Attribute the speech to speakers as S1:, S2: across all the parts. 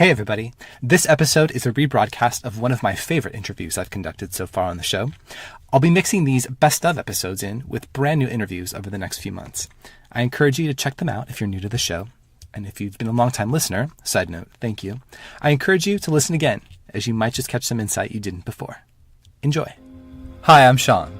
S1: Hey everybody, this episode is a rebroadcast of one of my favorite interviews I've conducted so far on the show. I'll be mixing these best of episodes in with brand new interviews over the next few months. I encourage you to check them out if you're new to the show. And if you've been a long-time listener, side note, thank you, I encourage you to listen again, as you might just catch some insight you didn't before. Enjoy. Hi, I'm Sean.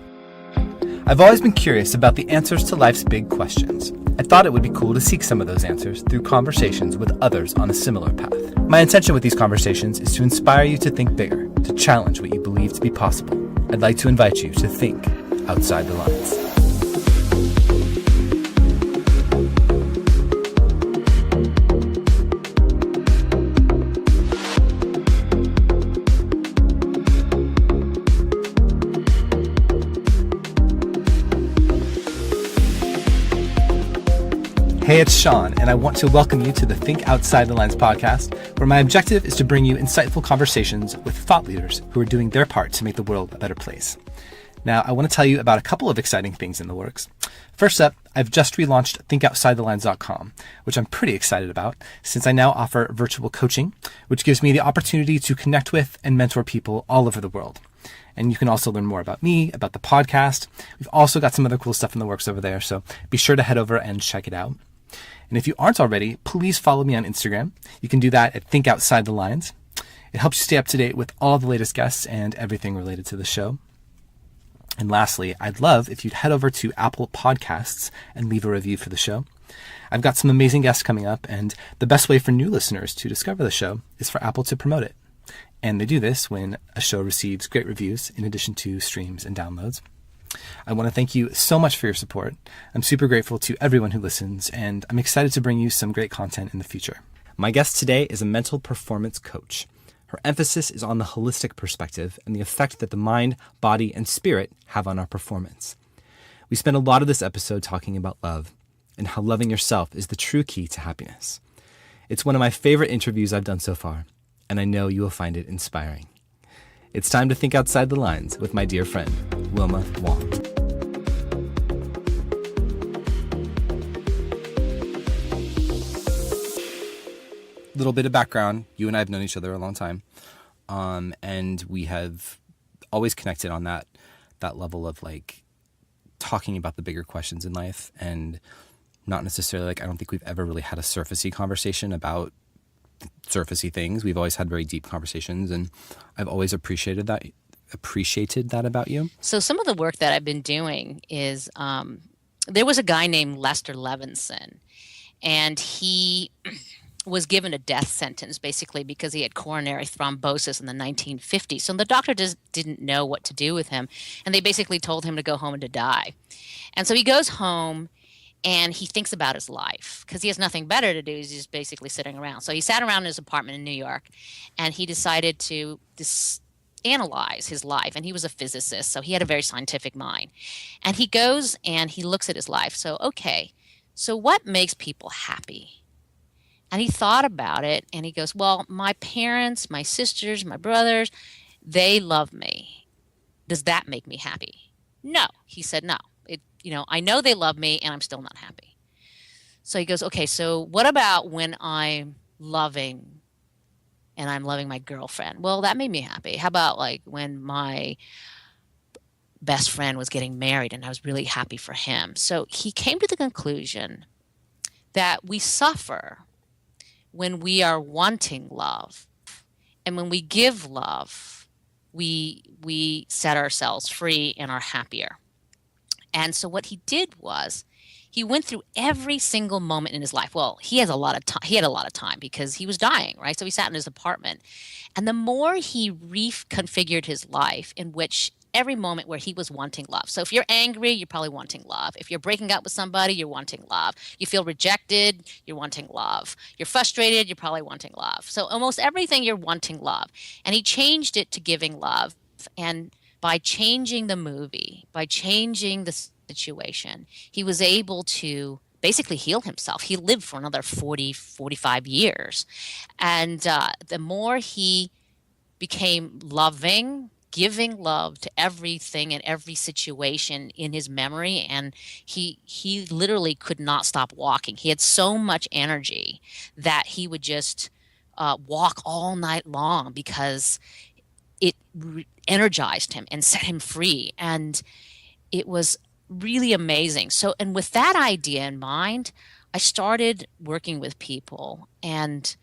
S1: I've always been curious about the answers to life's big questions. I thought it would be cool to seek some of those answers through conversations with others on a similar path. My intention with these conversations is to inspire you to think bigger, to challenge what you believe to be possible. I'd like to invite you to think outside the lines. Hey, it's Sean, and I want to welcome you to the Think Outside the Lines podcast, where my objective is to bring you insightful conversations with thought leaders who are doing their part to make the world a better place. Now, I want to tell you about a couple of exciting things in the works. First up, I've just relaunched ThinkOutsideTheLines.com, which I'm pretty excited about, since I now offer virtual coaching, which gives me the opportunity to connect with and mentor people all over the world. And you can also learn more about me, about the podcast. We've also got some other cool stuff in the works over there, so be sure to head over and check it out. And if you aren't already, please follow me on Instagram. You can do that at Think Outside the Lines. It helps you stay up to date with all the latest guests and everything related to the show. And lastly, I'd love if you'd head over to Apple Podcasts and leave a review for the show. I've got some amazing guests coming up, and the best way for new listeners to discover the show is for Apple to promote it. And they do this when a show receives great reviews in addition to streams and downloads. I want to thank you so much for your support. I'm super grateful to everyone who listens, and I'm excited to bring you some great content in the future. My guest today is a mental performance coach. Her emphasis is on the holistic perspective and the effect that the mind, body, and spirit have on our performance. We spend a lot of this episode talking about love and how loving yourself is the true key to happiness. It's one of my favorite interviews I've done so far, and I know you will find it inspiring. It's time to think outside the lines with my dear friend, Wilma Wong. Little bit of background. You and I have known each other a long time. And we have always connected on that level of like talking about the bigger questions in life, and not necessarily like, I don't think we've ever really had a surfacey conversation about surfacey things. We've always had very deep conversations, and I've always appreciated that about you.
S2: So some of the work that I've been doing is there was a guy named Lester Levinson, and he was given a death sentence basically because he had coronary thrombosis in the 1950s. So the doctor just didn't know what to do with him, and they basically told him to go home and to die. And so he goes home and he thinks about his life because he has nothing better to do. He's just basically sitting around. So he sat around in his apartment in New York, and he decided to analyze his life. And he was a physicist, so he had a very scientific mind. And he goes and he looks at his life. So, okay, so what makes people happy? And he thought about it, and he goes, well, my parents, my sisters, my brothers, they love me. Does that make me happy? No. He said no. I know they love me, and I'm still not happy. So he goes, okay, so what about when I'm loving and I'm loving my girlfriend? Well, that made me happy. How about like when my best friend was getting married and I was really happy for him? So he came to the conclusion that we suffer when we are wanting love. And when we give love, we set ourselves free and are happier. And so what he did was he went through every single moment in his life. Well, he had a lot of time because he was dying, right? So he sat in his apartment. And the more he reconfigured his life in which every moment where he was wanting love. So if you're angry, you're probably wanting love. If you're breaking up with somebody, you're wanting love. You feel rejected, you're wanting love. You're frustrated, you're probably wanting love. So almost everything you're wanting love. And he changed it to giving love. And by changing the movie, by changing the situation, he was able to basically heal himself. He lived for another 40, 45 years. And the more he became loving, giving love to everything and every situation in his memory, and he literally could not stop walking. He had so much energy that he would just walk all night long because it energized him and set him free. And it was really amazing. So, and with that idea in mind, I started working with people, and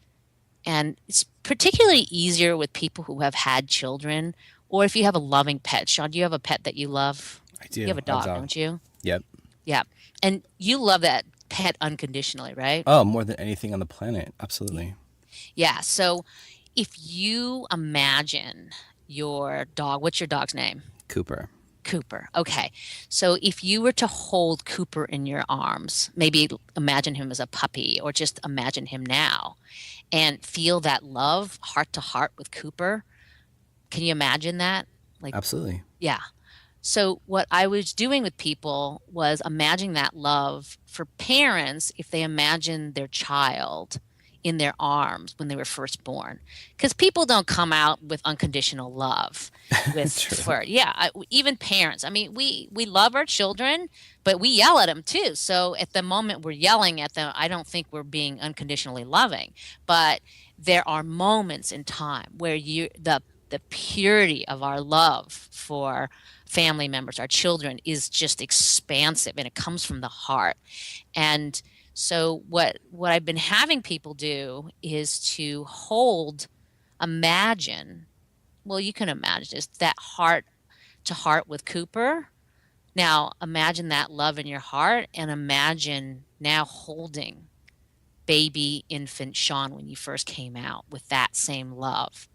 S2: it's particularly easier with people who have had children, or if you have a loving pet. Sean, do you have a pet that you love?
S1: I do.
S2: You have a
S1: I have
S2: dog, don't you?
S1: Yep.
S2: Yeah. And you love that pet unconditionally, right?
S1: Oh, more than anything on the planet. Absolutely.
S2: Yeah. So if you imagine your dog, what's your dog's name?
S1: Cooper.
S2: Cooper. Okay. So if you were to hold Cooper in your arms, maybe imagine him as a puppy, or just imagine him now and feel that love heart to heart with Cooper. Can you imagine that? Like,
S1: Absolutely.
S2: yeah. So what I was doing with people was imagining that love for parents if they imagine their child in their arms when they were first born, because people don't come out with unconditional love with for even parents. I mean, we love our children, but we yell at them too. So at the moment we're yelling at them, I don't think we're being unconditionally loving. But there are moments in time where the purity of our love for family members, our children, is just expansive, and it comes from the heart. And so what I've been having people do is to imagine, well, you can imagine this, that heart to heart with Cooper. Now imagine that love in your heart, and imagine now holding baby infant Sean when you first came out with that same love.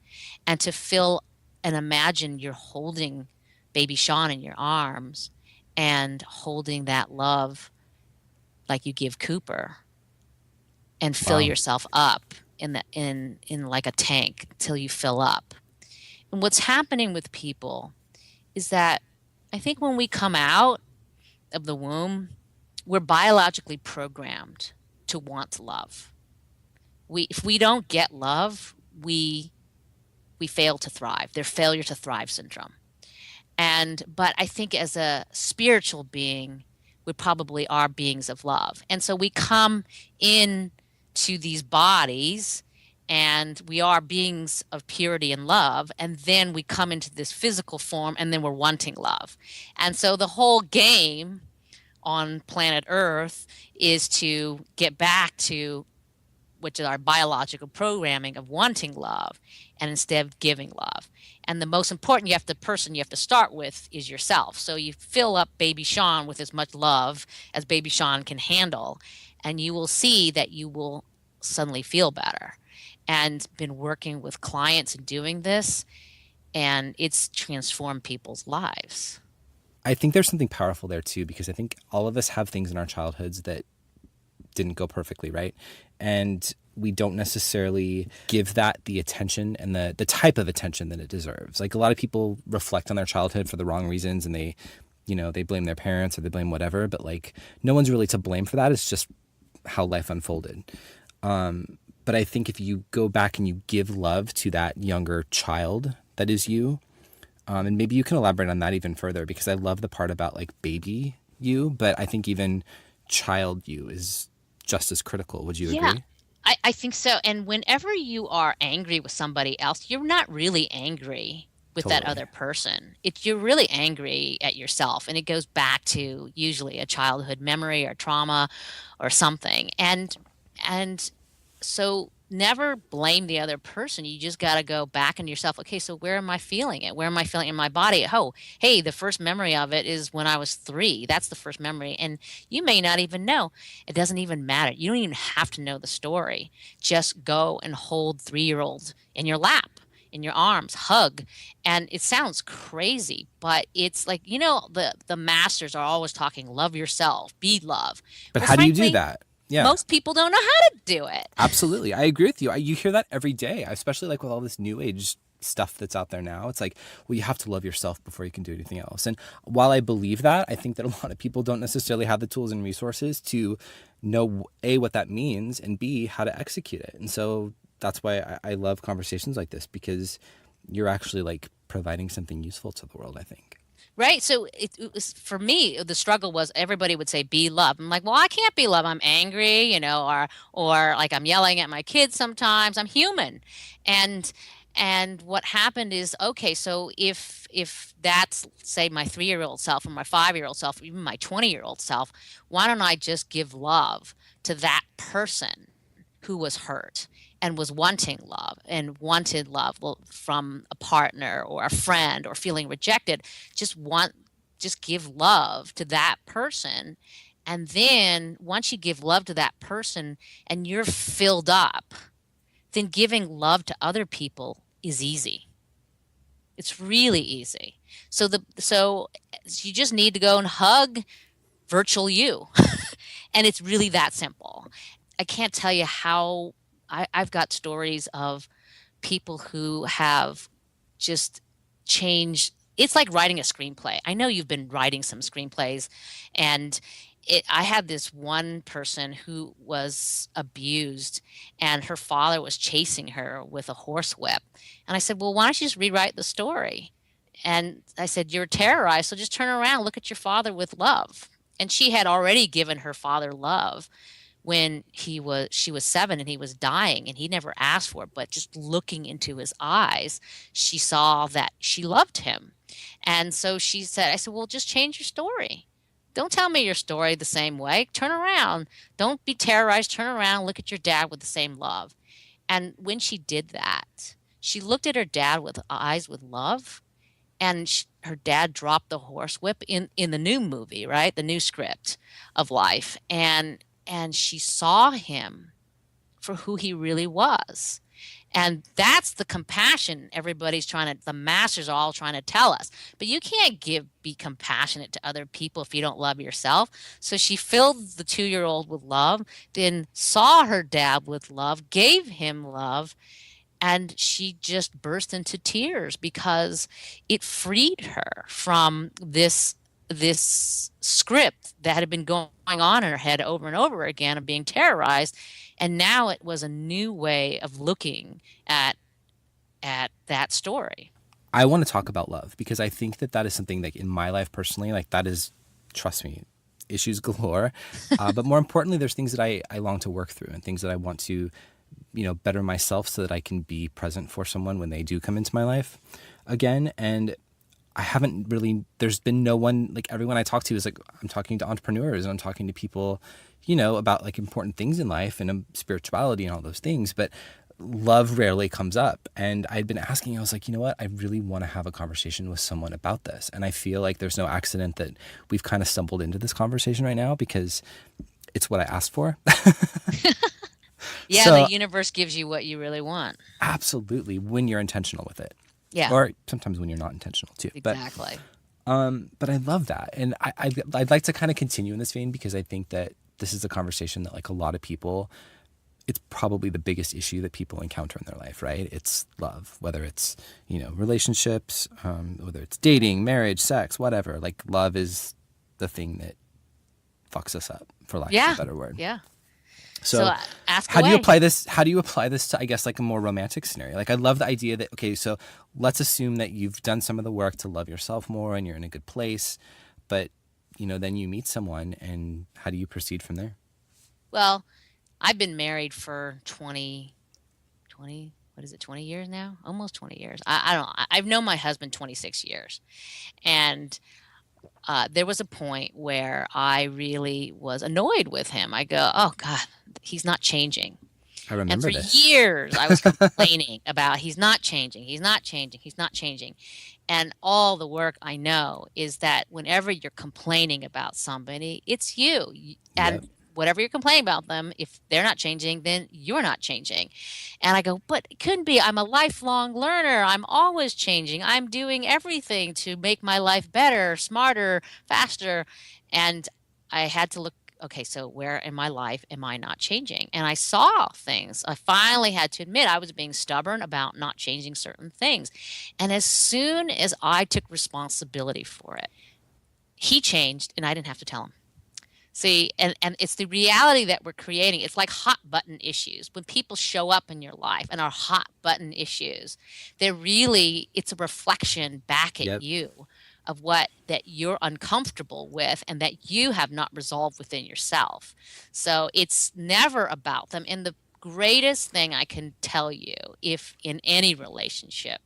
S2: And to feel and imagine you're holding baby Sean in your arms and holding that love like you give Cooper, and fill yourself up in like a tank till you fill up. And what's happening with people is that I think when we come out of the womb, we're biologically programmed to want love. If we don't get love, we fail to thrive. There's failure to thrive syndrome. But I think as a spiritual being, we probably are beings of love. And so we come in to these bodies, and we are beings of purity and love, and then we come into this physical form, and then we're wanting love. And so the whole game on planet Earth is to get back to which is our biological programming of wanting love, and instead of giving love. And the most important person you have to start with is yourself. So you fill up baby Sean with as much love as baby Sean can handle, and you will see that you will suddenly feel better. And been working with clients and doing this, and it's transformed people's lives.
S1: I think there's something powerful there too, because I think all of us have things in our childhoods that didn't go perfectly, right? And we don't necessarily give that the attention and the type of attention that it deserves. Like, a lot of people reflect on their childhood for the wrong reasons, and they blame their parents or they blame whatever, but like, no one's really to blame for that. It's just how life unfolded. But I think if you go back and you give love to that younger child that is you, and maybe you can elaborate on that even further, because I love the part about like baby you, but I think even child you is just as critical. Would you agree?
S2: I think so. And whenever you are angry with somebody else, you're not really angry with that other person. You're really angry at yourself, and it goes back to usually a childhood memory or trauma or something. And so never blame the other person. You just got to go back into yourself. Okay, so where am I feeling it? Where am I feeling it in my body? Oh, hey, the first memory of it is when I was 3. That's the first memory. And you may not even know. It doesn't even matter. You don't even have to know the story. Just go and hold 3-year-old in your lap, in your arms, hug. And it sounds crazy, but it's like, the masters are always talking, love yourself, be love.
S1: But how do you do that? Yeah.
S2: Most people don't know how to do it.
S1: Absolutely. I agree with you. You hear that every day, especially like with all this new age stuff that's out there now. It's like, well, you have to love yourself before you can do anything else. And while I believe that, I think that a lot of people don't necessarily have the tools and resources to know, A, what that means, and B, how to execute it. And so that's why I love conversations like this, because you're actually like providing something useful to the world, I think.
S2: Right. So it was for me, the struggle was everybody would say, be love. I'm like, well, I can't be love. I'm angry, or like I'm yelling at my kids sometimes. I'm human. And and what happened is, okay, so if that's say my 3-year-old self or my 5-year-old self, or even my 20-year-old self, why don't I just give love to that person who was hurt and was wanting love and wanted love from a partner or a friend or feeling rejected, just give love to that person. And then once you give love to that person and you're filled up, then giving love to other people is easy. It's really easy. So you just need to go and hug virtual you. And it's really that simple. I can't tell you how I've got stories of people who have just changed. It's like writing a screenplay. I know you've been writing some screenplays, and I had this one person who was abused, and her father was chasing her with a horsewhip. And I said, well, why don't you just rewrite the story? And I said, you're terrorized, so just turn around, look at your father with love. And she had already given her father love when she was 7 and he was dying, and he never asked for it, but just looking into his eyes, she saw that she loved him. And so I said, well, just change your story. Don't tell me your story the same way. Turn around. Don't be terrorized. Turn around, look at your dad with the same love. And when she did that, she looked at her dad with eyes with love, and her dad dropped the horsewhip in the new movie, right? The new script of life. And she saw him for who he really was. And that's the compassion the masters are all trying to tell us. But you can't be compassionate to other people if you don't love yourself. So she filled the 2-year-old with love, then saw her dad with love, gave him love, and she just burst into tears because it freed her from this script that had been going on in her head over and over again of being terrorized. And now it was a new way of looking at that story.
S1: I want to talk about love because I think that that is something that in my life personally, like that is, trust me, issues galore. But more importantly, there's things that I long to work through and things that I want to, better myself so that I can be present for someone when they do come into my life again. And I haven't really, there's been no one, like everyone I talk to is like, I'm talking to entrepreneurs and I'm talking to people, about like important things in life and spirituality and all those things. But love rarely comes up. And I'd been asking, I was like, you know what? I really want to have a conversation with someone about this. And I feel like there's no accident that we've kind of stumbled into this conversation right now because it's what I asked for.
S2: Yeah,
S1: So
S2: the universe gives you what you really want.
S1: absolutely, when you're intentional with it.
S2: Yeah,
S1: Or sometimes when you're not intentional too.
S2: exactly.
S1: But I love that. And I'd like to kind of continue in this vein because I think that this is a conversation that like a lot of people, it's probably the biggest issue that people encounter in their life, right? It's love, whether it's, relationships, whether it's dating, marriage, sex, whatever. Like love is the thing that fucks us up, for lack of a better word.
S2: Yeah.
S1: So
S2: Ask
S1: how do you
S2: away.
S1: apply this? How do you apply this to, I guess, like a more romantic scenario? Like I love the idea that, okay, so let's assume that you've done some of the work to love yourself more and you're in a good place, but then you meet someone and how do you proceed from there?
S2: Well, I've been married for 20, what is it, 20 years now? Almost 20 years. I don't know. I've known my husband 26 years. And there was a point where I really was annoyed with him. I go, oh God, he's not changing.
S1: I
S2: And
S1: remember
S2: for
S1: this.
S2: years, I was complaining about he's not changing, he's not changing, he's not changing. And all the work I know is that whenever you're complaining about somebody, it's you.
S1: Yep.
S2: And whatever you're complaining about them, if they're not changing, then you're not changing. And I go, but it couldn't be. I'm a lifelong learner. I'm always changing. I'm doing everything to make my life better, smarter, faster. And I had to look, okay, so where in my life am I not changing? And I saw things. I finally had to admit I was being stubborn about not changing certain things. And as soon as I took responsibility for it, he changed and I didn't have to tell him. See, and it's the reality that we're creating. It's like hot button issues. When people show up in your life and are hot button issues, it's a reflection back at
S1: Yep.
S2: you of what that you're uncomfortable with and that you have not resolved within yourself. So it's never about them. And the greatest thing I can tell you, if in any relationship,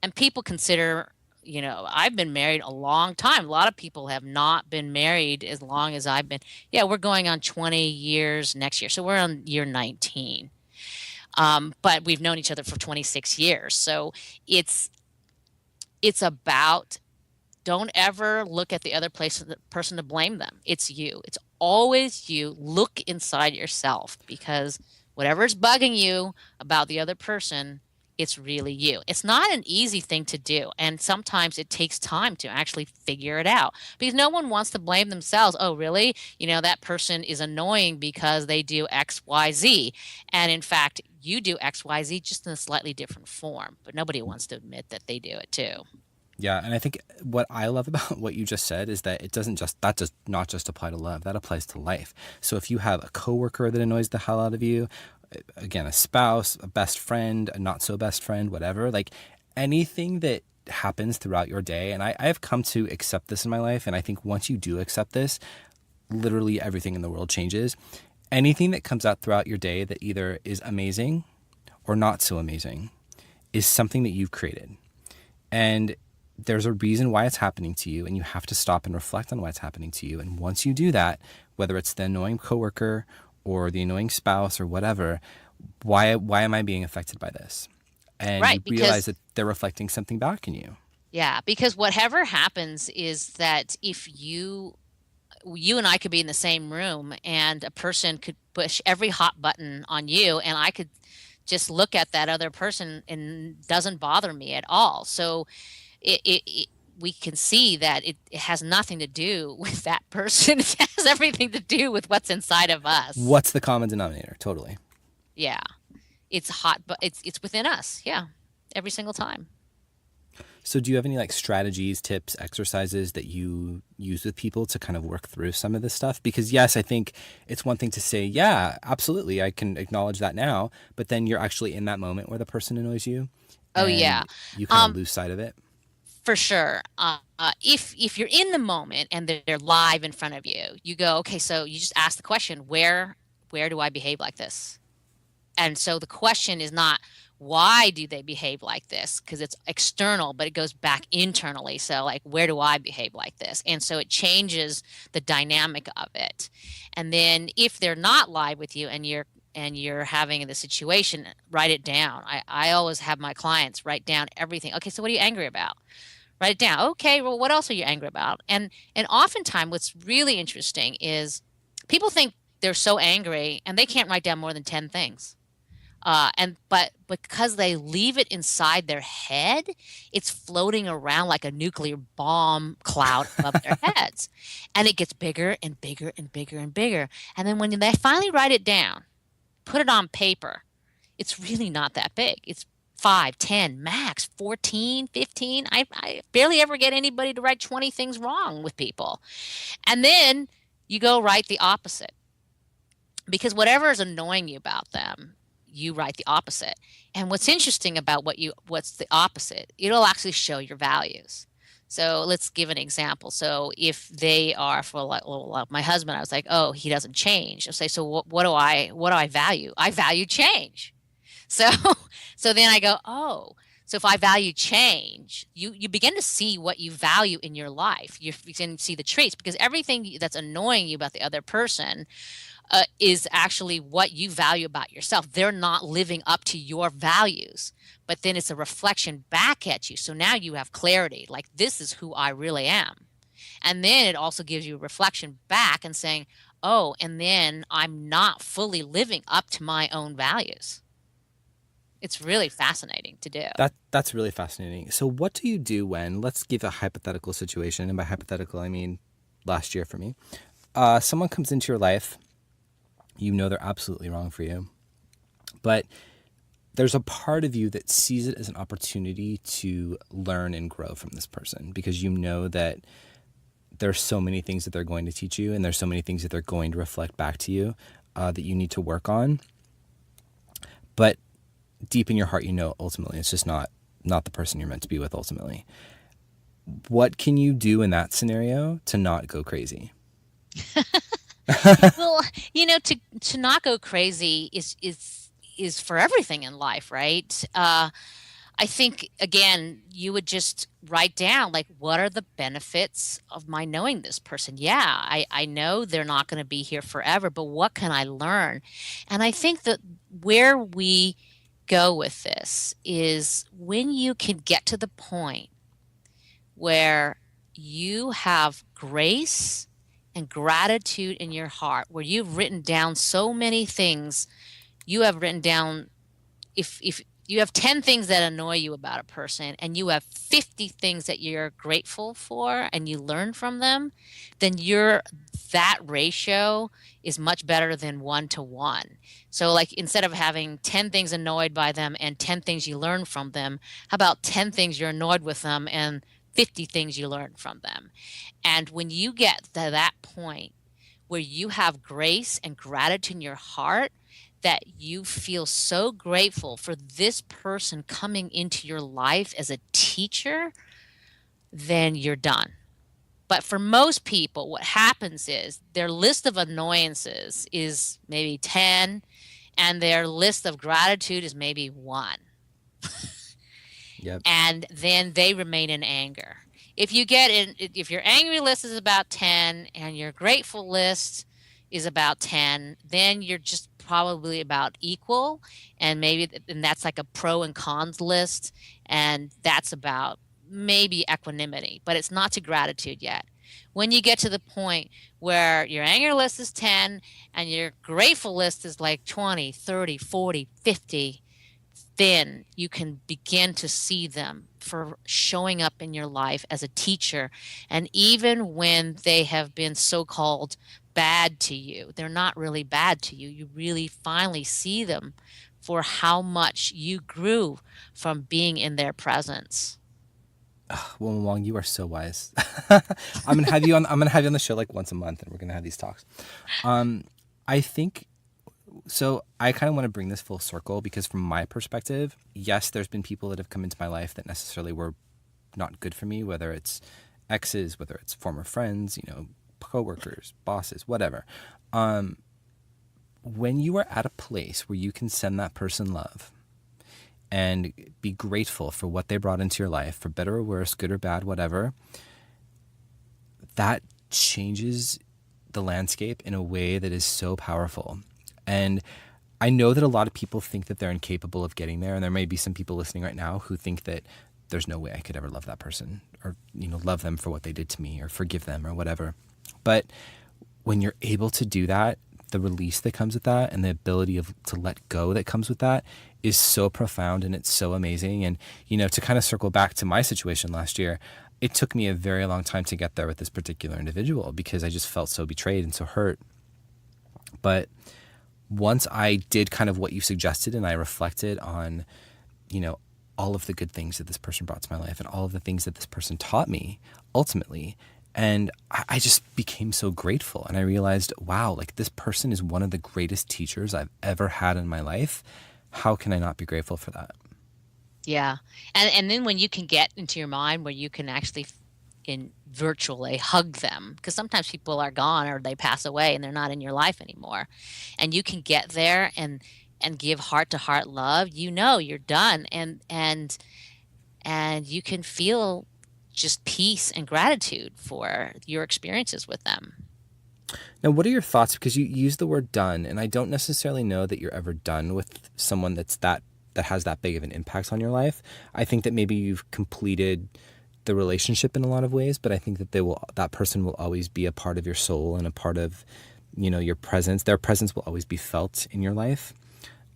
S2: and people consider, I've been married a long time. A lot of people have not been married as long as I've been. Yeah, we're going on 20 years next year. So we're on year 19. But we've known each other for 26 years. So it's about, don't ever look at the other person to blame them. It's you. It's always you. Look inside yourself, because whatever is bugging you about the other person, it's really you. It's not an easy thing to do. And sometimes it takes time to actually figure it out, because no one wants to blame themselves. Oh, really? That person is annoying because they do X, Y, Z. And in fact, you do X, Y, Z just in a slightly different form, but nobody wants to admit that they do it too.
S1: Yeah, and I think what I love about what you just said is that that does not just apply to love, that applies to life. So if you have a coworker that annoys the hell out of you, again, a spouse, a best friend, a not so best friend, whatever, like anything that happens throughout your day, and I have come to accept this in my life, and I think once you do accept this, literally everything in the world changes. Anything that comes out throughout your day that either is amazing or not so amazing is something that you've created. And there's a reason why it's happening to you, and you have to stop and reflect on why it's happening to you. And once you do that, whether it's the annoying coworker or the annoying spouse or whatever, why am I being affected by this? And
S2: Right,
S1: you realize that they're reflecting something back in you.
S2: Yeah, because whatever happens is that if you and I could be in the same room, and a person could push every hot button on you, and I could just look at that other person and it doesn't bother me at all. So we can see that it has nothing to do with that person. It has everything to do with what's inside of us.
S1: What's the common denominator? Totally.
S2: Yeah. It's hot, but it's within us. Yeah. Every single time.
S1: So do you have any like strategies, tips, exercises that you use with people to kind of work through some of this stuff? Because yes, I think it's one thing to say, yeah, absolutely, I can acknowledge that now, but then you're actually in that moment where the person annoys you.
S2: Oh, yeah.
S1: You kind of lose sight of it.
S2: For sure. If you're in the moment and they're live in front of you, you go, okay, so you just ask the question, where do I behave like this? And so the question is not, why do they behave like this? Because it's external, but it goes back internally. So like, where do I behave like this? And so it changes the dynamic of it. And then if they're not live with you and you're having the situation, write it down. I always have my clients write down everything. Okay, so what are you angry about? Write it down. Okay, well, what else are you angry about? And oftentimes what's really interesting is people think they're so angry and they can't write down more than 10 things. But because they leave it inside their head, it's floating around like a nuclear bomb cloud above their heads. And it gets bigger and bigger and bigger and bigger. And then when they finally write it down, put it on paper, it's really not that big. It's 5, 10, max 14, 15. I barely ever get anybody to write 20 things wrong with people. And then you go write the opposite. Because whatever is annoying you about them, you write the opposite. And what's interesting about what's the opposite, it'll actually show your values. So let's give an example. So if they are, for like my husband, I was like, oh, he doesn't change. I'll say, so what do I value? I value change. So then I go, oh, so if I value change, you begin to see what you value in your life. You begin to see the traits, because everything that's annoying you about the other person is actually what you value about yourself. They're not living up to your values, but then it's a reflection back at you. So now you have clarity, like, this is who I really am. And then it also gives you a reflection back and saying, oh, and then I'm not fully living up to my own values. It's really fascinating to do.
S1: That's really fascinating. So what do you do when, let's give a hypothetical situation, and by hypothetical, I mean last year for me. Someone comes into your life, you know they're absolutely wrong for you, but there's a part of you that sees it as an opportunity to learn and grow from this person, because you know that there's so many things that they're going to teach you, and there's so many things that they're going to reflect back to you that you need to work on. But deep in your heart, you know ultimately it's just not the person you're meant to be with ultimately. What can you do in that scenario to not go crazy?
S2: Well, to not go crazy is for everything in life, right? I think again, you would just write down like, what are the benefits of my knowing this person? Yeah, I know they're not going to be here forever, but what can I learn? And I think that where we go with this is when you can get to the point where you have grace and gratitude in your heart, where you've written down so many things. You have written down, if you have 10 things that annoy you about a person and you have 50 things that you're grateful for and you learn from them, then that ratio is much better than 1 to 1. So like instead of having 10 things annoyed by them and 10 things you learn from them, how about 10 things you're annoyed with them and 50 things you learn from them? And when you get to that point where you have grace and gratitude in your heart, that you feel so grateful for this person coming into your life as a teacher, then you're done. But for most people, what happens is their list of annoyances is maybe 10, and their list of gratitude is maybe 1.
S1: Yep.
S2: And then they remain in anger. If your angry list is about 10 and your grateful list is about 10, then you're just probably about equal. And that's like a pro and cons list. And that's about maybe equanimity, but it's not to gratitude yet. When you get to the point where your anger list is 10 and your grateful list is like 20, 30, 40, 50, then you can begin to see them for showing up in your life as a teacher. And even when they have been so-called bad to you, they're not really bad to you. You really finally see them for how much you grew from being in their presence.
S1: Wilma Wong, you are so wise. I'm gonna have you on the show like once a month, and we're gonna have these talks. I think so. I kind of want to bring this full circle because, from my perspective, yes, there's been people that have come into my life that necessarily were not good for me, whether it's exes, whether it's former friends, coworkers, bosses, whatever. When you are at a place where you can send that person love and be grateful for what they brought into your life, for better or worse, good or bad, whatever, that changes the landscape in a way that is so powerful. And I know that a lot of people think that they're incapable of getting there. And there may be some people listening right now who think that there's no way I could ever love that person or, love them for what they did to me or forgive them or whatever. But when you're able to do that, the release that comes with that and the ability to let go that comes with that is so profound and it's so amazing. And, to kind of circle back to my situation last year, it took me a very long time to get there with this particular individual because I just felt so betrayed and so hurt. But once I did kind of what you suggested and I reflected on, all of the good things that this person brought to my life and all of the things that this person taught me ultimately, and I just became so grateful. And I realized, wow, like this person is one of the greatest teachers I've ever had in my life. How can I not be grateful for that?
S2: Yeah. And then when you can get into your mind where you can actually virtually hug them, because sometimes people are gone or they pass away and they're not in your life anymore. And you can get there and give heart to heart love, you're done. And you can feel just peace and gratitude for your experiences with them.
S1: Now, what are your thoughts? Because you use the word done, and I don't necessarily know that you're ever done with someone that has that big of an impact on your life. I think that maybe you've completed the relationship in a lot of ways, but I think that that person will always be a part of your soul and a part of, your presence. Their presence will always be felt in your life.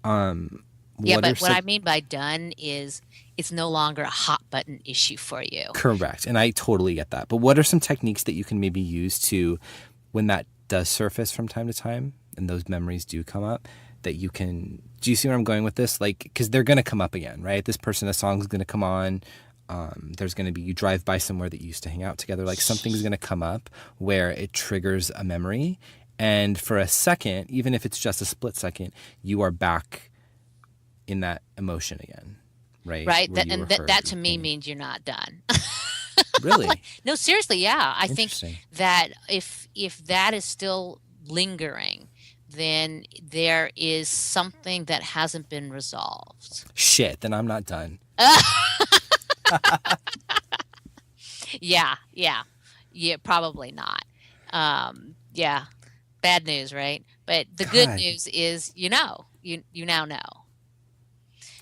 S2: What I mean by done is it's no longer a hot button issue for you.
S1: Correct. And I totally get that. But what are some techniques that you can maybe use to, when that does surface from time to time and those memories do come up, that you can, do you see where I'm going with this? Like, because they're going to come up again, right? This person, a song's going to come on. There's going to be, you drive by somewhere that you used to hang out together. Like something's going to come up where it triggers a memory. And for a second, even if it's just a split second, you are back in that emotion again, right?
S2: Right. That to me means you're not done.
S1: Really?
S2: No, seriously, yeah. I think
S1: Interesting.
S2: that if that is still lingering, then there is something that hasn't been resolved.
S1: Shit, then I'm not done.
S2: Yeah, yeah. Yeah, probably not. Yeah, bad news, right? But the good
S1: God.
S2: news is, you now know.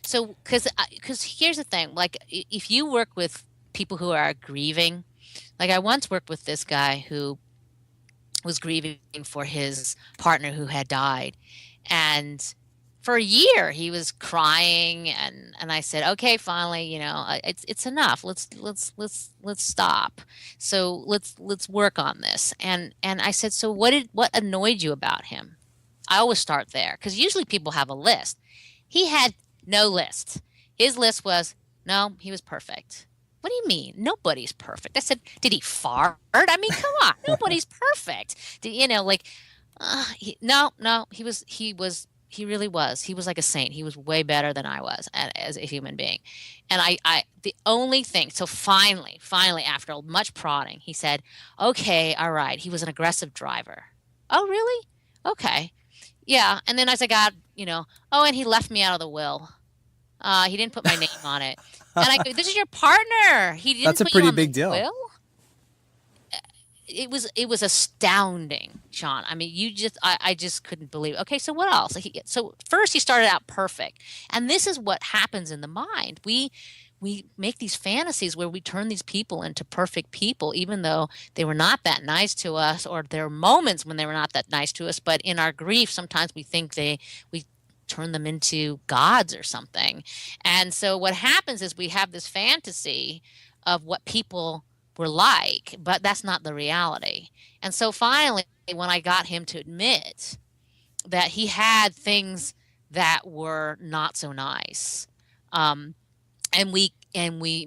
S2: So, because here's the thing, like if you work with people who are grieving, like I once worked with this guy who was grieving for his partner who had died, and for a year he was crying, and I said, okay, finally, it's enough. Let's stop. So let's work on this. And I said, so what annoyed you about him? I always start there because usually people have a list. He had no list. His list was, no, he was perfect. What do you mean? Nobody's perfect. I said, did he fart? I mean, come on, nobody's perfect. No, he really was. He was like a saint. He was way better than I was as a human being. And the only thing, so finally, after much prodding, he said, okay, all right, he was an aggressive driver. Oh, really? Okay. Yeah. And then as I got, oh, and he left me out of the will. He didn't put my name on it. And I go, this is your partner. He didn't
S1: That's a
S2: put you
S1: pretty
S2: on the
S1: big deal.
S2: will? It was astounding, Sean. I mean, I just couldn't believe it. Okay, so what else? So first he started out perfect. And this is what happens in the mind. We make these fantasies where we turn these people into perfect people, even though they were not that nice to us, or there are moments when they were not that nice to us. But in our grief, sometimes we think we turn them into gods or something. And so what happens is we have this fantasy of what people were like, but that's not the reality. And so finally, when I got him to admit that he had things that were not so nice, and we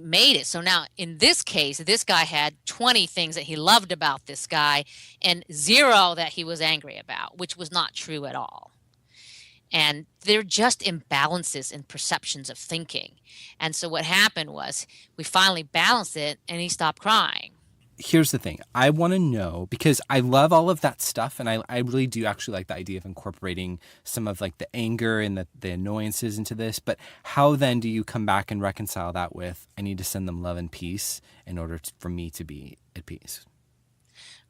S2: made it. So now in this case, this guy had 20 things that he loved about this guy and 0 that he was angry about, which was not true at all. And they're just imbalances in perceptions of thinking. And so what happened was we finally balanced it and he stopped crying.
S1: Here's the thing. I want to know, because I love all of that stuff, and I really do actually like the idea of incorporating some of like the anger and the annoyances into this. But how then do you come back and reconcile that with, I need to send them love and peace in order for me to be at peace?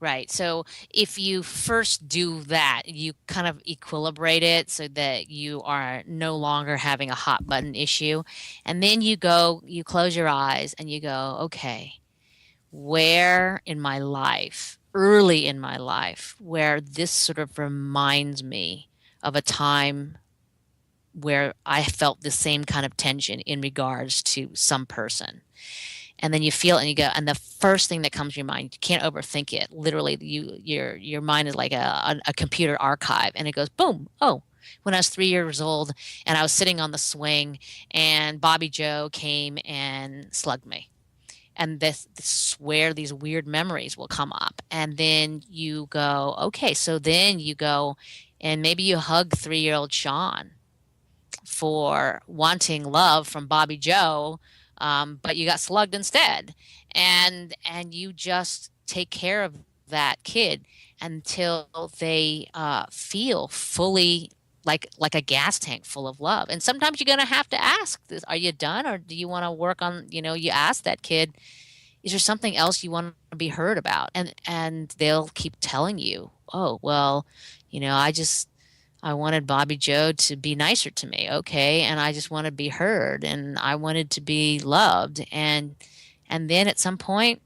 S2: Right. So if you first do that, you kind of equilibrate it so that you are no longer having a hot button issue. And then you close your eyes and you go, okay, where in my life, early in my life, where this sort of reminds me of a time where I felt the same kind of tension in regards to some person. And then you feel it and you go, and the first thing that comes to your mind, you can't overthink it. Literally, your mind is like a computer archive, and it goes, boom. Oh, when I was 3 years old, and I was sitting on the swing, and Bobby Joe came and slugged me. And this where these weird memories will come up. And then you go, okay, so then you go, and maybe you hug 3-year-old Sean for wanting love from Bobby Joe, but you got slugged instead, and you just take care of that kid until they feel fully like a gas tank full of love. And sometimes you're going to have to ask this, are you done, or do you want to work on, you ask that kid, is there something else you want to be heard about? And they'll keep telling you, oh, well, I wanted Bobby Joe to be nicer to me. Okay. And I just want to be heard, and I wanted to be loved. And then at some point,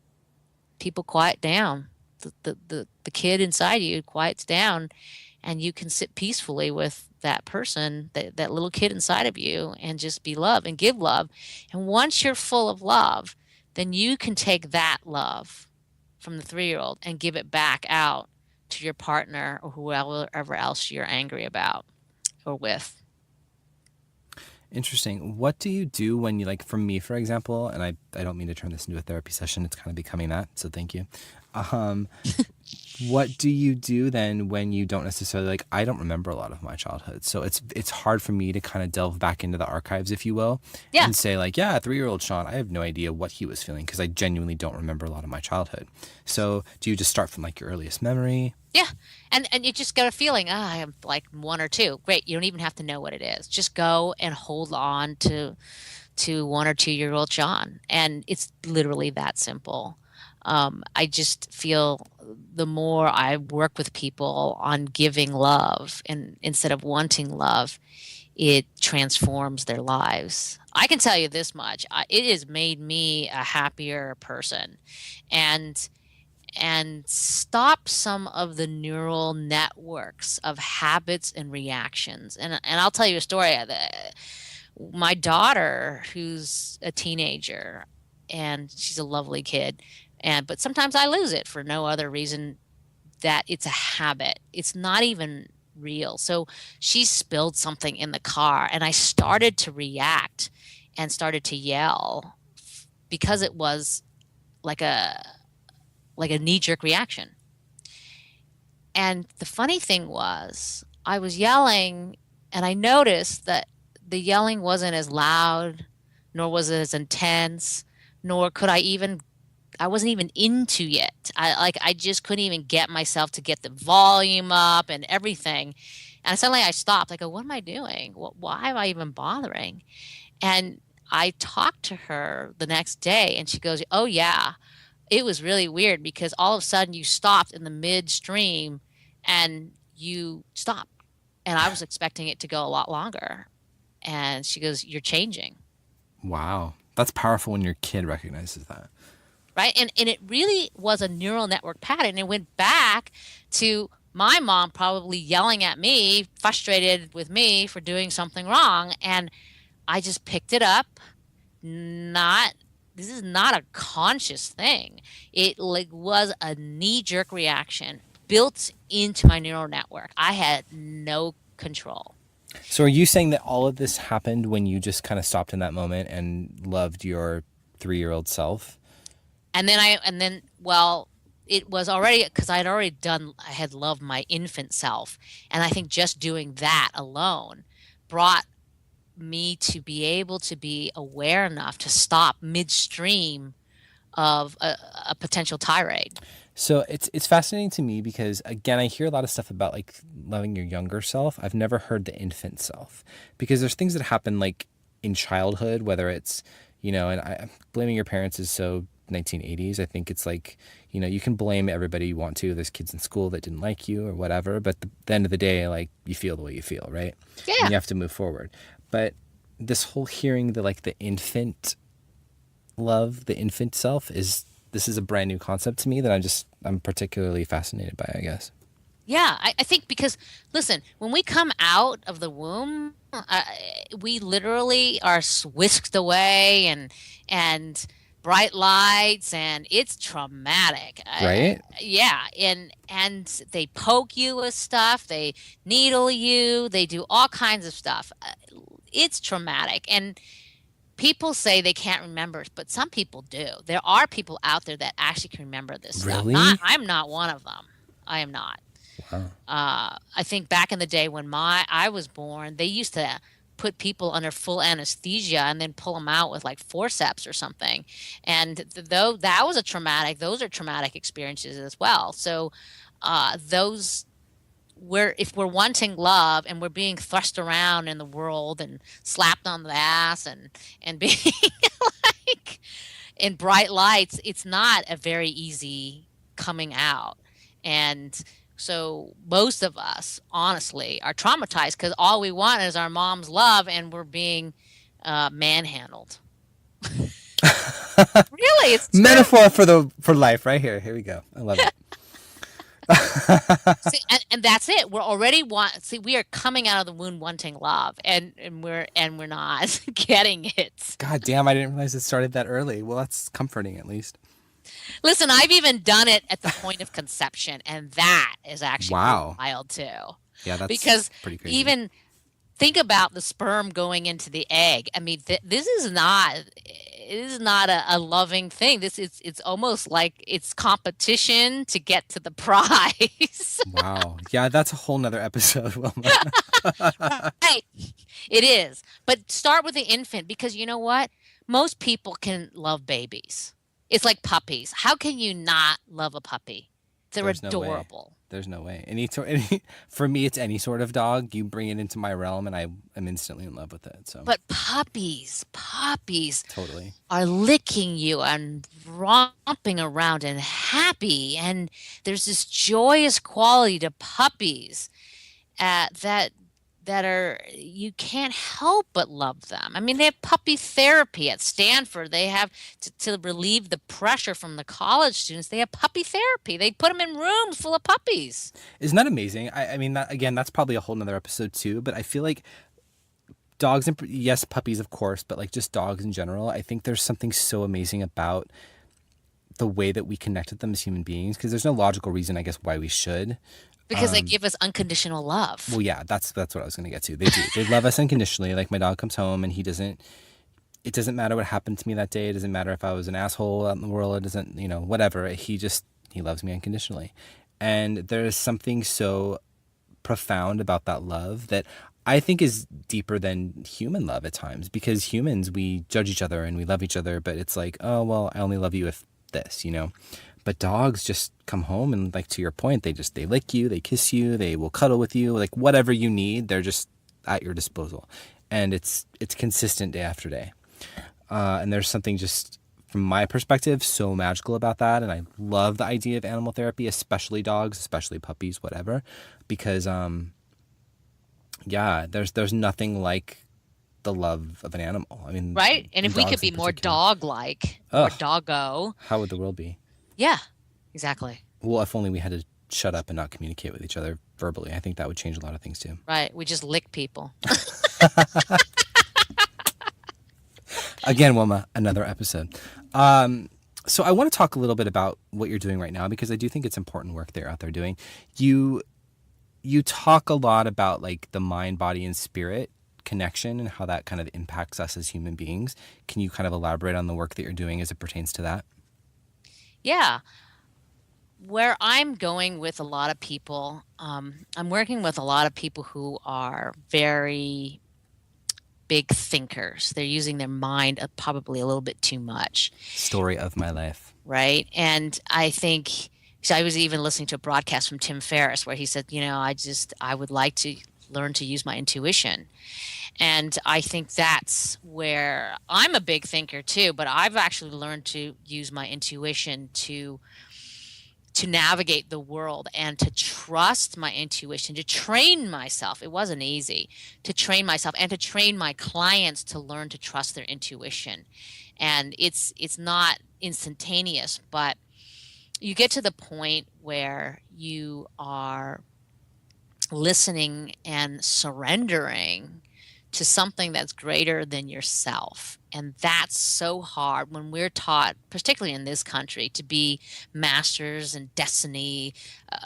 S2: people quiet down. The kid inside you quiets down, and you can sit peacefully with that person, that little kid inside of you, and just be loved and give love. And once you're full of love, then you can take that love from the 3-year-old and give it back out to your partner or whoever else you're angry about or with.
S1: Interesting. What do you do when you, like, for me, for example, and I don't mean to turn this into a therapy session, it's kind of becoming that, so thank you. What do you do then when you don't necessarily like, I don't remember a lot of my childhood. So it's hard for me to kind of delve back into the archives, if you will,
S2: Yeah.
S1: and say like, yeah, 3-year-old Sean, I have no idea what he was feeling because I genuinely don't remember a lot of my childhood. So do you just start from like your earliest memory?
S2: Yeah. And you just get a feeling, I have like one or two. Great. You don't even have to know what it is. Just go and hold on to 1 or 2-year-old Sean. And it's literally that simple. I just feel the more I work with people on giving love and instead of wanting love, it transforms their lives. I can tell you this much. It has made me a happier person. And stop some of the neural networks of habits and reactions. And I'll tell you a story. My daughter, who's a teenager, and she's a lovely kid, but sometimes I lose it for no other reason that it's a habit. It's not even real. So she spilled something in the car, and I started to react and started to yell because it was like a knee-jerk reaction. And the funny thing was, I was yelling, and I noticed that the yelling wasn't as loud, nor was it as intense, nor could I wasn't even into it. I just couldn't even get myself to get the volume up and everything. And suddenly I stopped. I go, what am I doing? Why am I even bothering? And I talked to her the next day, and she goes, oh, yeah. It was really weird because all of a sudden you stopped in the midstream and you stopped. And I was expecting it to go a lot longer. And she goes, you're changing.
S1: Wow. That's powerful when your kid recognizes that.
S2: Right. And it really was a neural network pattern. It went back to my mom probably yelling at me, frustrated with me for doing something wrong. And I just picked it up, this is not a conscious thing. It was a knee-jerk reaction built into my neural network. I had no control.
S1: So are you saying that all of this happened when you just kind of stopped in that moment and loved your 3-year-old self?
S2: And then well, it was already because I had loved my infant self. And I think just doing that alone brought me to be able to be aware enough to stop midstream of a potential tirade.
S1: So it's fascinating to me because, again, I hear a lot of stuff about like loving your younger self. I've never heard the infant self because there's things that happen like in childhood, whether it's, and blaming your parents is so 1980s. I think it's like, you can blame everybody you want to. There's kids in school that didn't like you or whatever, but at the end of the day, like you feel the way you feel, right?
S2: Yeah.
S1: And you have to move forward. But this whole hearing the infant love, the infant self this is a brand new concept to me that I'm particularly fascinated by, I guess.
S2: Yeah, I think because, listen, when we come out of the womb, we literally are whisked away and bright lights, and it's traumatic.
S1: Right?
S2: Yeah, and they poke you with stuff, they needle you, they do all kinds of stuff. It's traumatic, and people say they can't remember, but some people do. There are people out there that actually can remember this
S1: Really?
S2: stuff. I'm not one of them. I am not.
S1: Wow.
S2: I think back in the day when I was born, they used to put people under full anesthesia and then pull them out with like forceps or something. And though those are traumatic experiences as well. So if we're wanting love and we're being thrust around in the world and slapped on the ass and being like in bright lights, it's not a very easy coming out. And so most of us, honestly, are traumatized because all we want is our mom's love, and we're being manhandled. Really, it's true.
S1: Metaphor for life, right here. Here we go. I love it.
S2: See, and that's it. We're already we are coming out of the womb wanting love, and we're not getting it.
S1: God damn, I didn't realize it started that early. Well, that's comforting at least.
S2: Listen, I've even done it at the point of conception, and that is actually wild too.
S1: Yeah, that's
S2: because
S1: pretty crazy.
S2: Even think about the sperm going into the egg. I mean, this is not. is not a loving thing. It's almost like it's competition to get to the prize.
S1: Wow. Yeah, that's a whole nother episode, Wilma.
S2: Right. It is. But start with the infant because you know what? Most people can love babies. It's like puppies. How can you not love a puppy? They're
S1: There's no way.
S2: adorable.
S1: There's no way. For me, it's any sort of dog. You bring it into my realm, and I am instantly in love with it. So
S2: But puppies
S1: totally.
S2: are licking you and romping around and happy. And there's this joyous quality to puppies that are you can't help but love them. I mean, they have puppy therapy at Stanford. They have to relieve the pressure from the college students. They have puppy therapy. They put them in rooms full of puppies.
S1: Isn't that amazing? I mean, that, again, that's probably a whole nother episode too. But I feel like dogs and yes, puppies, of course, but like just dogs in general. I think there's something so amazing about the way that we connect with them as human beings because there's no logical reason, I guess, why we should.
S2: Because they give us unconditional love.
S1: Well, yeah, that's what I was going to get to. They do. They love us unconditionally. Like my dog comes home and it doesn't matter what happened to me that day. It doesn't matter if I was an asshole out in the world. It doesn't, whatever. He loves me unconditionally. And there's something so profound about that love that I think is deeper than human love at times because humans, we judge each other and we love each other, but it's like, oh, well, I only love you if this, But dogs just come home and like to your point, they lick you, they kiss you, they will cuddle with you, like whatever you need, they're just at your disposal. And it's consistent day after day. And there's something just from my perspective so magical about that. And I love the idea of animal therapy, especially dogs, especially puppies, whatever, because there's nothing like the love of an animal. I mean,
S2: right? And if we could be more dog-like, more doggo.
S1: How would the world be?
S2: Yeah, exactly.
S1: Well, if only we had to shut up and not communicate with each other verbally. I think that would change a lot of things too.
S2: Right. We just lick people.
S1: Again, Wilma, another episode. So I want to talk a little bit about what you're doing right now because I do think it's important work they're out there doing. You talk a lot about like the mind, body, and spirit connection and how that kind of impacts us as human beings. Can you kind of elaborate on the work that you're doing as it pertains to that?
S2: Yeah. Where I'm going with a lot of people, I'm working with a lot of people who are very big thinkers. They're using their mind probably a little bit too much.
S1: Story of my life.
S2: Right. And I think, so I was even listening to a broadcast from Tim Ferriss where he said, I would like to learn to use my intuition. And I think that's where I'm a big thinker too, but I've actually learned to use my intuition to navigate the world and to trust my intuition, to train myself. It wasn't easy to train myself and to train my clients to learn to trust their intuition. And it's not instantaneous, but you get to the point where you are listening and surrendering to something that's greater than yourself. And that's so hard when we're taught, particularly in this country, to be masters in destiny,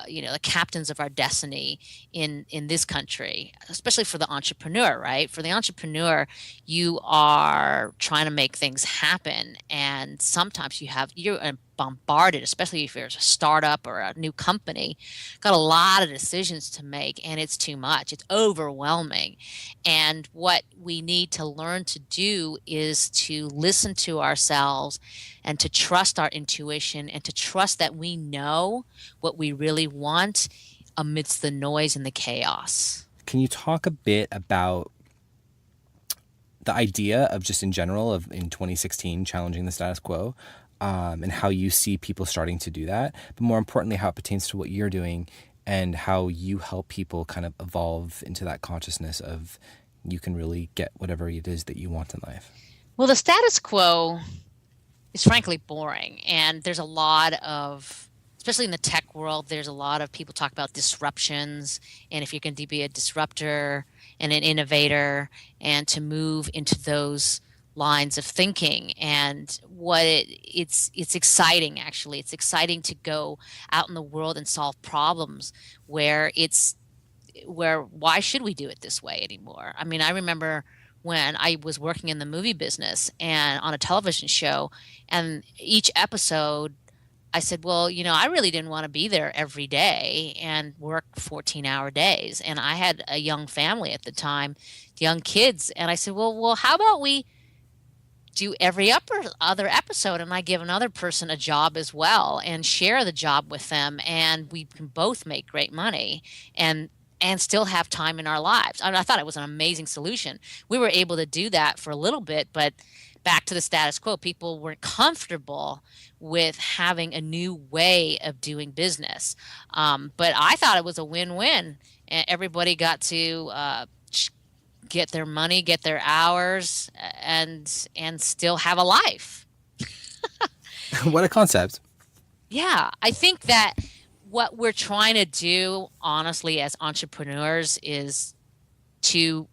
S2: the captains of our destiny in this country, especially for the entrepreneur, right? For the entrepreneur, you are trying to make things happen. And sometimes you're bombarded, especially if you're a startup or a new company, got a lot of decisions to make and it's too much. It's overwhelming. And what we need to learn to do is to listen to ourselves and to trust our intuition and to trust that we know what we really want amidst the noise and the chaos.
S1: Can you talk a bit about the idea of just in general of in 2016 challenging the status quo? And how you see people starting to do that, but more importantly, how it pertains to what you're doing and how you help people kind of evolve into that consciousness of you can really get whatever it is that you want in life.
S2: Well, the status quo is frankly boring. And there's a lot of, especially in the tech world, there's a lot of people talk about disruptions. And if you're going to be a disruptor and an innovator and to move into those lines of thinking, and it's exciting. Actually, it's exciting to go out in the world and solve problems where why should we do it this way anymore? I mean, I remember when I was working in the movie business and on a television show. And each episode, I said, well, I really didn't want to be there every day and work 14-hour days. And I had a young family at the time, young kids. And I said, well, how about we do every other episode and I give another person a job as well and share the job with them, and we can both make great money and still have time in our lives. I thought it was an amazing solution. We were able to do that for a little bit, but back to the status quo, people weren't comfortable with having a new way of doing business. But I thought it was a win-win. Everybody got to get their money, get their hours, and still have a life.
S1: What a concept.
S2: Yeah, I think that what we're trying to do, honestly, as entrepreneurs is to,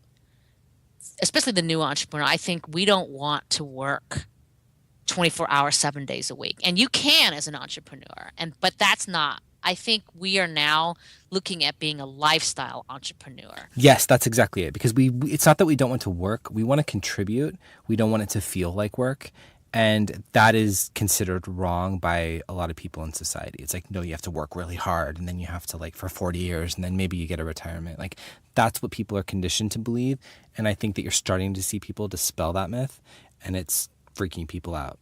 S2: especially the new entrepreneur, I think we don't want to work 24 hours, 7 days a week. And you can as an entrepreneur, but that's not. I think we are now looking at being a lifestyle entrepreneur.
S1: Yes, that's exactly it. Because it's not that we don't want to work. We want to contribute. We don't want it to feel like work. And that is considered wrong by a lot of people in society. It's like, no, you have to work really hard and then you have to for 40 years and then maybe you get a retirement. Like that's what people are conditioned to believe. And I think that you're starting to see people dispel that myth, and it's freaking people out.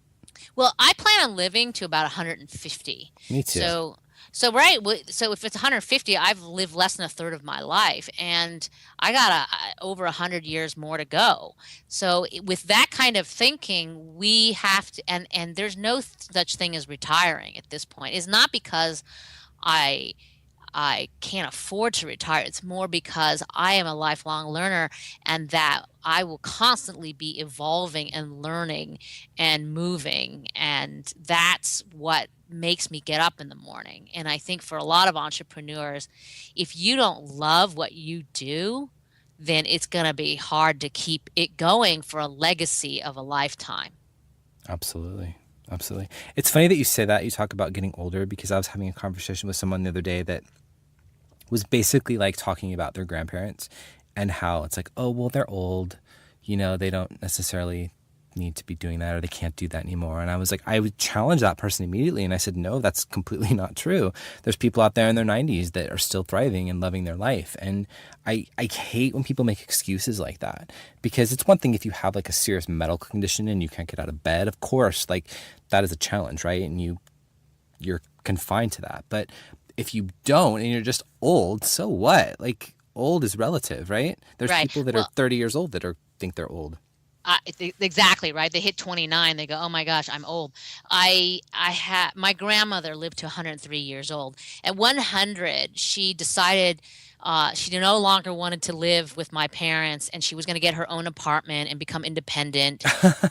S2: Well, I plan on living to about 150.
S1: Me too.
S2: So right. So if it's 150, I've lived less than a third of my life, and I got over 100 years more to go. So with that kind of thinking, we have to, and there's no such thing as retiring at this point. It's not because I can't afford to retire. It's more because I am a lifelong learner, and that I will constantly be evolving and learning and moving. And that's what makes me get up in the morning. And I think for a lot of entrepreneurs, if you don't love what you do, then it's going to be hard to keep it going for a legacy of a lifetime.
S1: Absolutely. Absolutely. It's funny that you say that. You talk about getting older, because I was having a conversation with someone the other day that was basically talking about their grandparents and how it's oh, well, they're old, they don't necessarily need to be doing that, or they can't do that anymore. And I was I would challenge that person immediately. And I said, no, that's completely not true. There's people out there in their 90s that are still thriving and loving their life. And I hate when people make excuses like that, because it's one thing if you have a serious medical condition and you can't get out of bed, of course, that is a challenge, right? And you're confined to that. But if you don't and you're just old, so what? Old is relative, right? There's
S2: Right.
S1: people that are 30 years old that think they're old.
S2: Exactly right. They hit 29. They go, "Oh my gosh, I'm old." I had my grandmother lived to 103 years old. At 100, she decided she no longer wanted to live with my parents, and she was going to get her own apartment and become independent.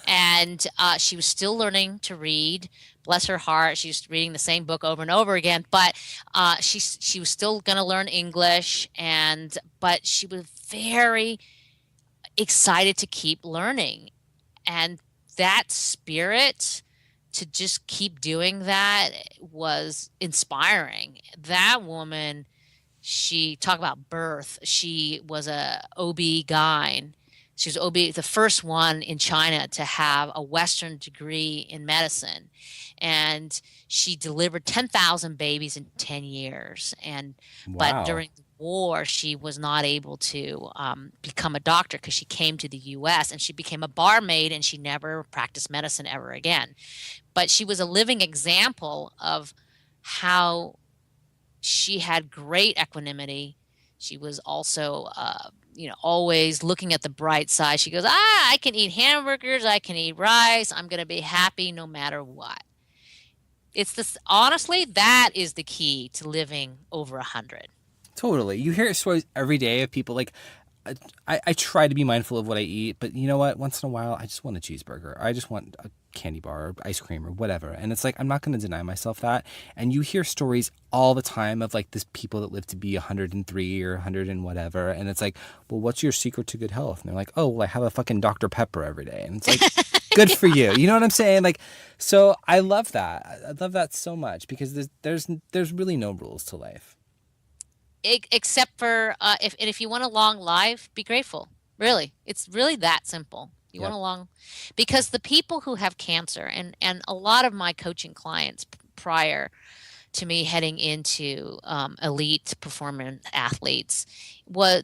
S2: And she was still learning to read. Bless her heart, she's reading the same book over and over again. But she was still going to learn English, but she was very excited to keep learning. And that spirit to just keep doing that was inspiring. That woman, she talked about birth. She was a OB-GYN. She was the first one in China to have a Western degree in medicine. And she delivered 10,000 babies in 10 years. But
S1: Wow.
S2: during the war, she was not able to become a doctor because she came to the U.S. and she became a barmaid, and she never practiced medicine ever again. But she was a living example of how she had great equanimity. She was also, always looking at the bright side. She goes, I can eat hamburgers, I can eat rice, I'm going to be happy no matter what. It's this, honestly, that is the key to living over 100.
S1: Totally. You hear stories every day of people I try to be mindful of what I eat, but you know what? Once in a while, I just want a cheeseburger. I just want a candy bar or ice cream or whatever. And it's I'm not going to deny myself that. And you hear stories all the time of this people that live to be 103 or 100 and whatever. And it's well, what's your secret to good health? And they're oh, well, I have a fucking Dr. Pepper every day. And it's good for you. You know what I'm saying? So I love that. I love that so much, because there's really no rules to life.
S2: Except for if you want a long life, be grateful. Really. It's really that simple. You want
S1: Yep.
S2: a long, because the people who have cancer, and a lot of my coaching clients prior to me heading into elite performance athletes,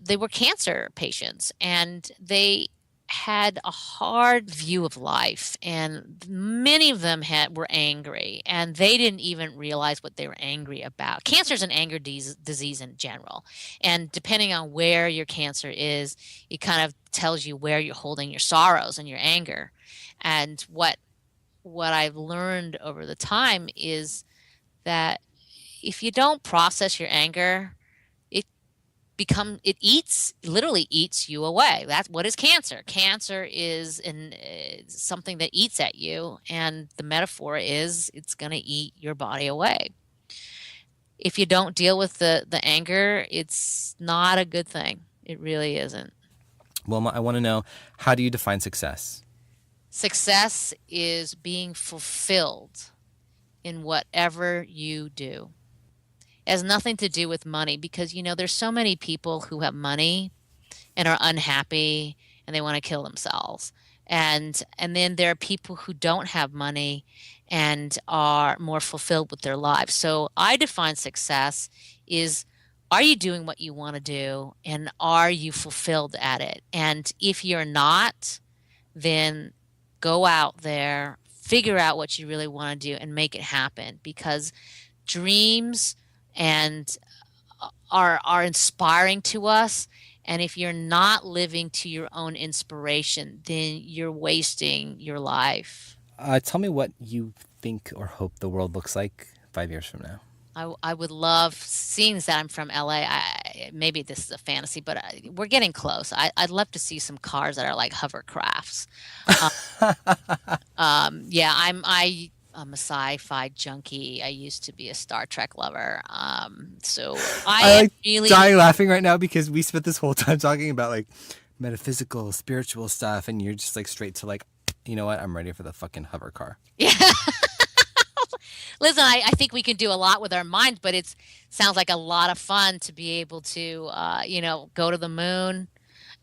S2: they were cancer patients, and they had a hard view of life, and many of them were angry, and they didn't even realize what they were angry about. Cancer is an anger disease in general, and depending on where your cancer is, it kind of tells you where you're holding your sorrows and your anger. And what I've learned over the time is that if you don't process your anger, it literally eats you away. That's what is cancer. Cancer is something that eats at you, and the metaphor is it's going to eat your body away. If you don't deal with the anger, it's not a good thing. It really isn't.
S1: Wilma, I want to know, how do you define success?
S2: Success is being fulfilled in whatever you do. It has nothing to do with money, because there's so many people who have money and are unhappy and they want to kill themselves. And then there are people who don't have money and are more fulfilled with their lives. So I define success is, are you doing what you want to do, and are you fulfilled at it? And if you're not, then go out there, figure out what you really want to do and make it happen, because dreams and are inspiring to us. And if you're not living to your own inspiration, then you're wasting your life.
S1: Tell me what you think or hope the world looks like 5 years from now.
S2: I would love, seeing that I'm from LA, maybe this is a fantasy, but we're getting close. I'd love to see some cars that are like hovercrafts. Yeah, I'm a sci-fi junkie. I used to be a Star Trek lover. So
S1: I
S2: am
S1: like
S2: really
S1: dying laughing right now because we spent this whole time talking about like metaphysical, spiritual stuff, and you're just like straight to like, you know what? I'm ready for the fucking hover car.
S2: yeah. Listen, I think we can do a lot with our minds, but it sounds like a lot of fun to be able to, go to the moon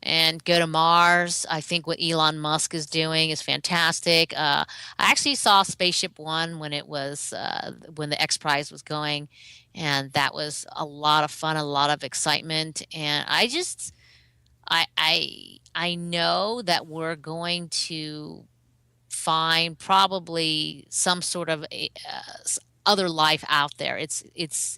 S2: and go to Mars. I think what Elon Musk is doing is fantastic. I actually saw Spaceship One when when the X Prize was going, and that was a lot of fun, a lot of excitement. And I know that we're going to find probably some sort of other life out there. It's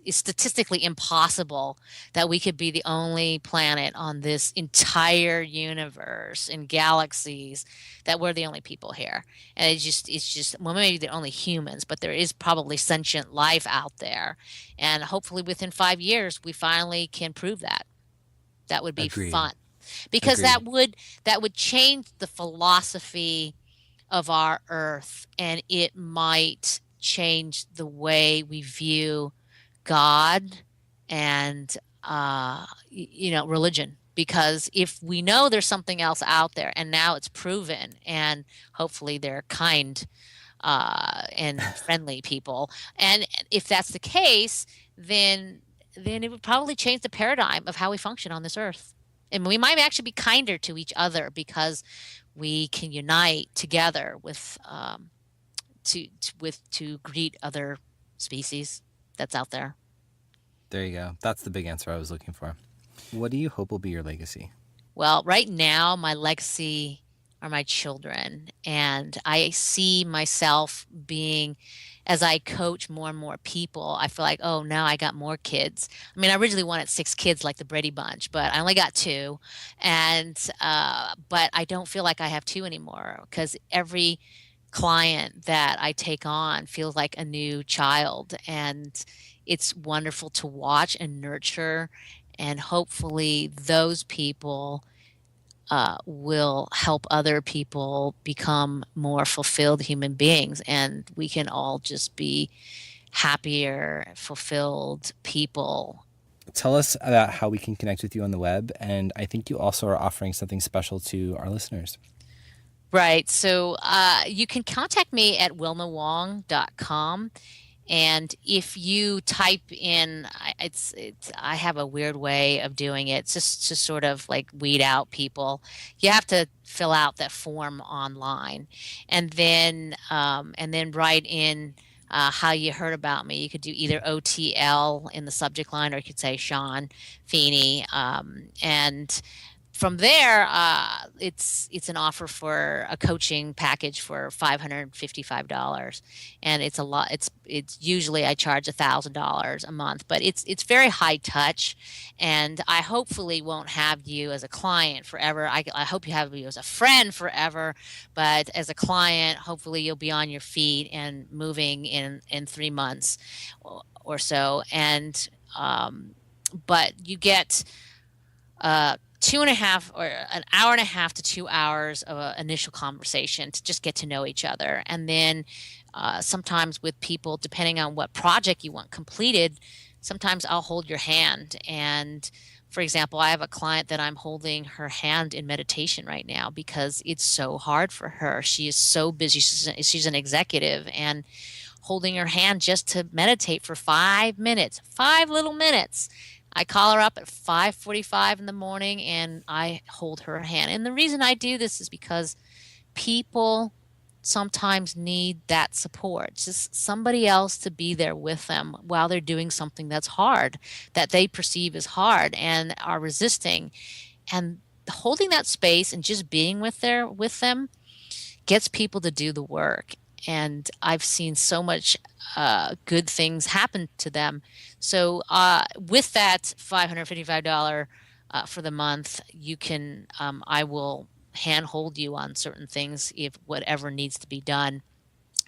S2: statistically impossible that we could be the only planet on this entire universe and galaxies, that we're the only people here. And it's just well, maybe the only humans, but there is probably sentient life out there. And hopefully within 5 years we finally can prove that. That would be
S1: Agreed.
S2: fun. Because
S1: Agreed.
S2: that would change the philosophy of our earth, and it might change the way we view God and religion. Because if we know there's something else out there, and now it's proven, and hopefully they're kind and friendly people, and if that's the case, then it would probably change the paradigm of how we function on this earth. And we might actually be kinder to each other because we can unite together with to greet other species that's out there.
S1: There you go. That's the big answer I was looking for. What do you hope will be your legacy?
S2: Well, right now my legacy are my children, and I see myself being, as I coach more and more people, I feel like, oh, now I got more kids. I mean, I originally wanted 6 kids like the Brady Bunch, but I only got 2. And but I don't feel like I have 2 anymore, because every client that I take on feels like a new child, and it's wonderful to watch and nurture, and hopefully those people will help other people become more fulfilled human beings, and we can all just be happier, fulfilled people.
S1: Tell us about how we can connect with you on the web, and I think you also are offering something special to our listeners.
S2: Right. So you can contact me at wilmawong.com. And if you type in, I have a weird way of doing it, just to sort of like weed out people. You have to fill out that form online, and then write in how you heard about me. You could do either OTL in the subject line, or you could say Sean Feeney, and from there, it's an offer for a coaching package for $555, and it's a lot. It's usually I charge $1,000 a month, but it's very high touch, and I hopefully won't have you as a client forever. I hope you have you as a friend forever, but as a client, hopefully you'll be on your feet and moving in 3 months or so, and but you get 2.5 or an hour and a half to 2 hours of an initial conversation to just get to know each other. And then sometimes with people, depending on what project you want completed, sometimes I'll hold your hand. And for example, I have a client that I'm holding her hand in meditation right now because it's so hard for her. She is so busy. She's an executive, and holding her hand just to meditate for 5 minutes, 5 little minutes. I call her up at 5:45 in the morning and I hold her hand. And the reason I do this is because people sometimes need that support, just somebody else to be there with them while they're doing something that's hard, that they perceive as hard and are resisting. And holding that space and just being with them gets people to do the work. And I've seen so much good things happen to them. So with that $555 for the month, you can I will handhold you on certain things, if whatever needs to be done.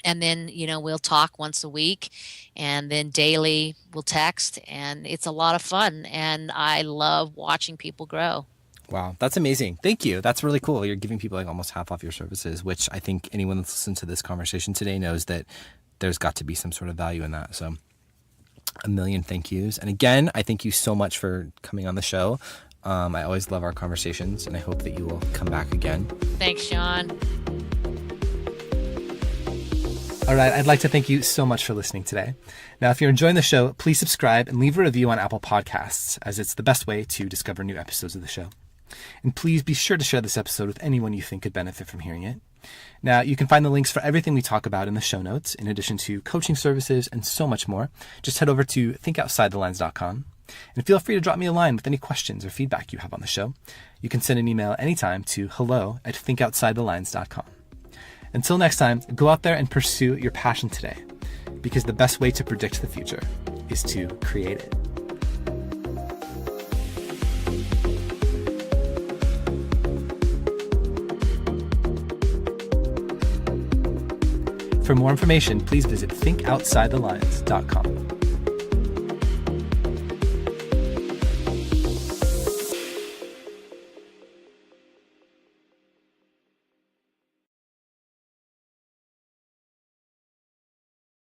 S2: And then, we'll talk once a week, and then daily we'll text, and it's a lot of fun. And I love watching people grow.
S1: Wow, that's amazing. Thank you. That's really cool. You're giving people like almost half off your services, which I think anyone that's listened to this conversation today knows that there's got to be some sort of value in that. So a million thank yous. And again, I thank you so much for coming on the show. I always love our conversations, and I hope that you will come back again.
S2: Thanks, Sean.
S1: All right, I'd like to thank you so much for listening today. Now, if you're enjoying the show, please subscribe and leave a review on Apple Podcasts, as it's the best way to discover new episodes of the show. And please be sure to share this episode with anyone you think could benefit from hearing it. Now, you can find the links for everything we talk about in the show notes, in addition to coaching services and so much more. Just head over to thinkoutsidethelines.com. And feel free to drop me a line with any questions or feedback you have on the show. You can send an email anytime to hello@thinkoutsidethelines.com. Until next time, go out there and pursue your passion today, because the best way to predict the future is to create it. For more information, please visit thinkoutsidethelines.com.